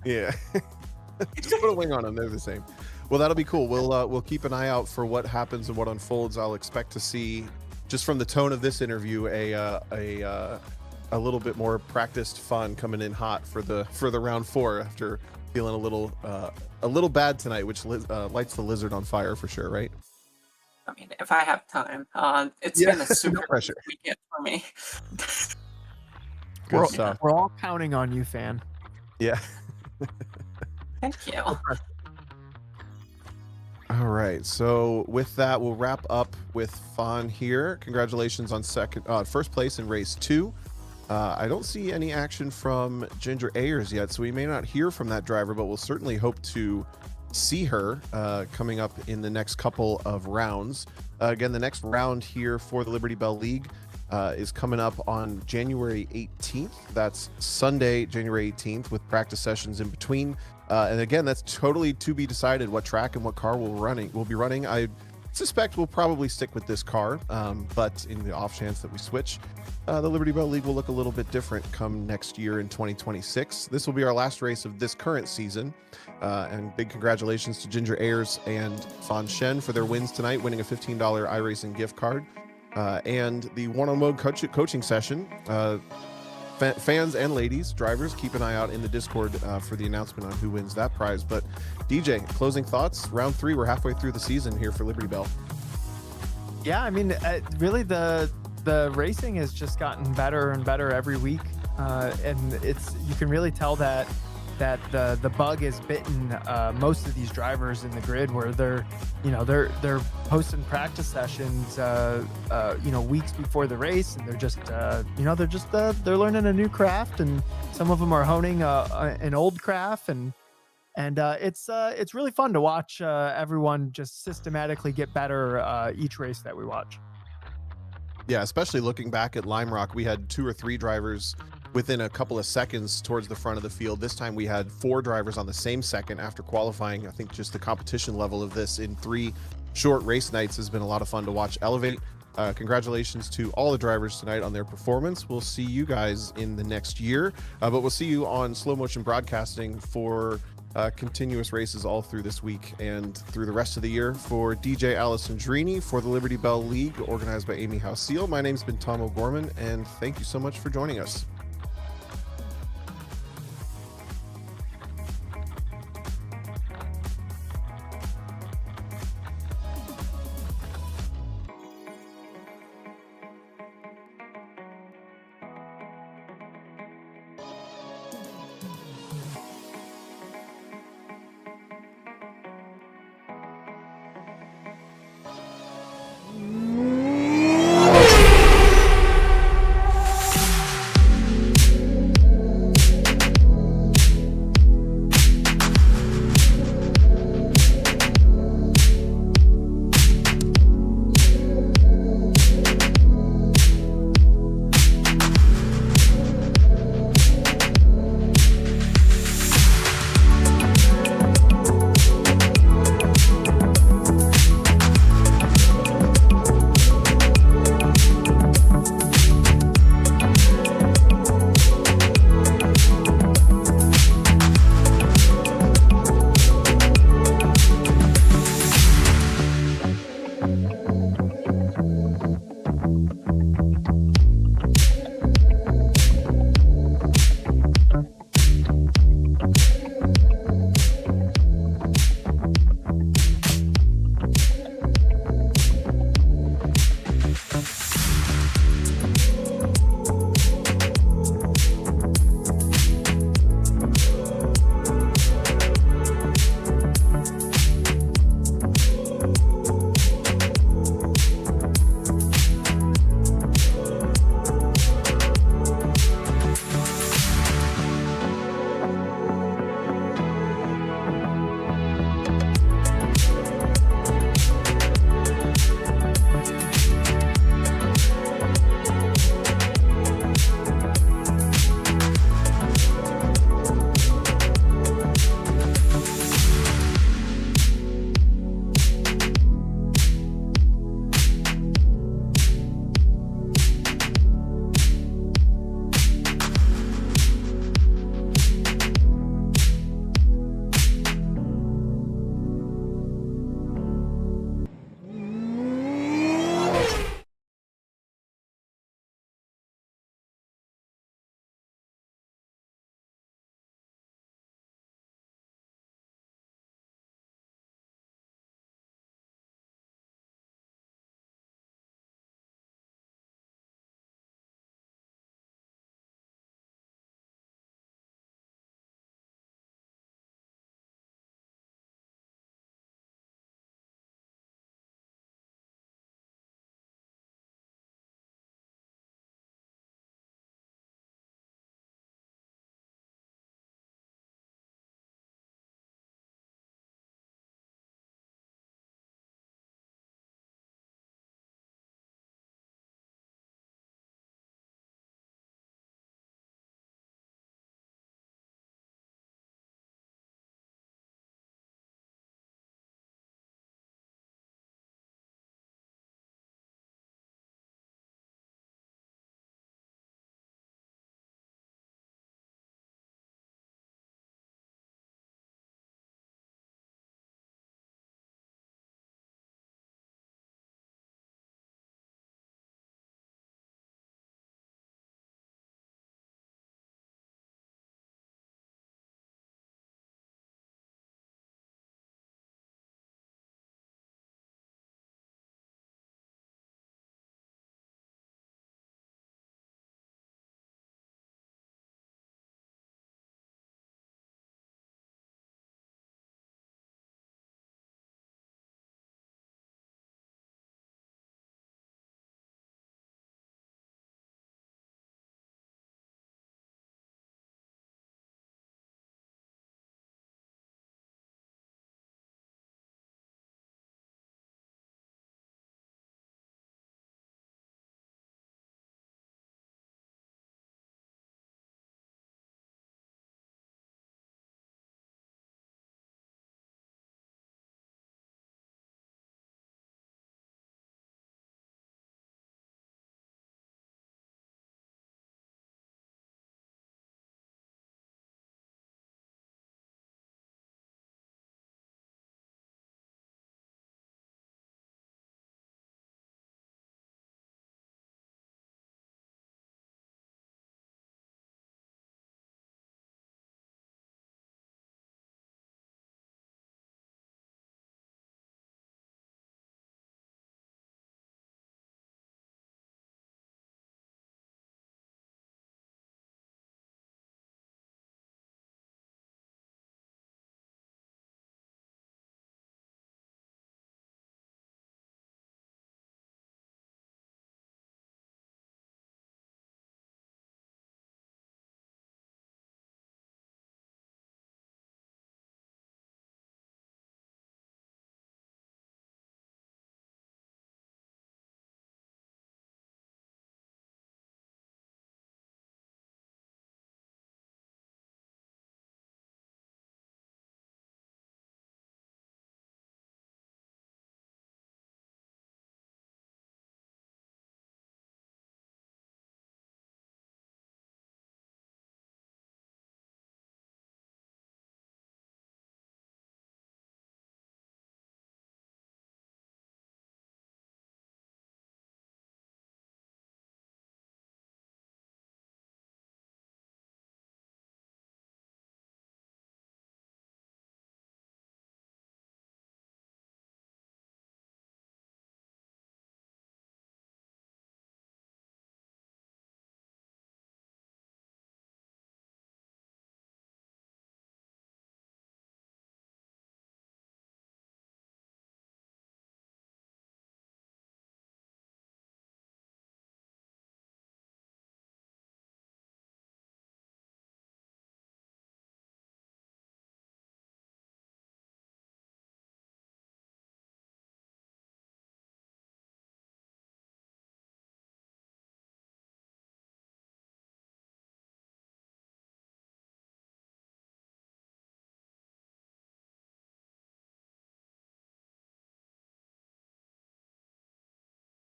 Yeah. Just put a wing on them, they're the same. Well, that'll be cool. We'll keep an eye out for what happens and what unfolds. I'll expect to see, just from the tone of this interview, a little bit more practiced fun coming in hot for the round 4 after feeling a little bad tonight, which lights the lizard on fire for sure, right?
I mean, if I have time. It's been a super
pressure.
weekend for me.
Good stuff.
We're all counting on you, fan.
Yeah.
Thank you.
All right. So with that, we'll wrap up with Fawn here. Congratulations on first place in race 2. I don't see any action from Ginger Ayers yet, so we may not hear from that driver, but we'll certainly hope to see her coming up in the next couple of rounds. Again, the next round here for the Liberty Belle League is coming up on January 18th. That's Sunday, January 18th, with practice sessions in between. And again, that's totally to be decided what track and what car we'll be running. I suspect we'll probably stick with this car, but in the off chance that we switch, the Liberty Belle League will look a little bit different come next year in 2026. This will be our last race of this current season. And big congratulations to Ginger Ayers and Fan Shen for their wins tonight, winning a $15 iRacing gift card. And the one-on-one coaching session. Fans and ladies, drivers, keep an eye out in the Discord for the announcement on who wins that prize. But DJ, closing thoughts? Round 3, we're halfway through the season here for Liberty Belle.
Yeah, I mean, really the racing has just gotten better and better every week, and you can really tell that the bug has bitten most of these drivers in the grid, where they're posting practice sessions weeks before the race, and they're learning a new craft, and some of them are honing an old craft, and it's really fun to watch everyone just systematically get better each race that we watch.
Yeah, especially looking back at Lime Rock, we had 2 or 3 drivers within a couple of seconds towards the front of the field. This time we had 4 drivers on the same second after qualifying. I think just the competition level of this in 3 short race nights has been a lot of fun to watch elevate. Congratulations to all the drivers tonight on their performance. We'll see you guys in the next year, but we'll see you on Slow Motion Broadcasting for continuous races all through this week and through the rest of the year. For DJ Alessandrini for the Liberty Belle League, organized by Amy House-Seal, my name's been Tom O'Gorman, and thank you so much for joining us.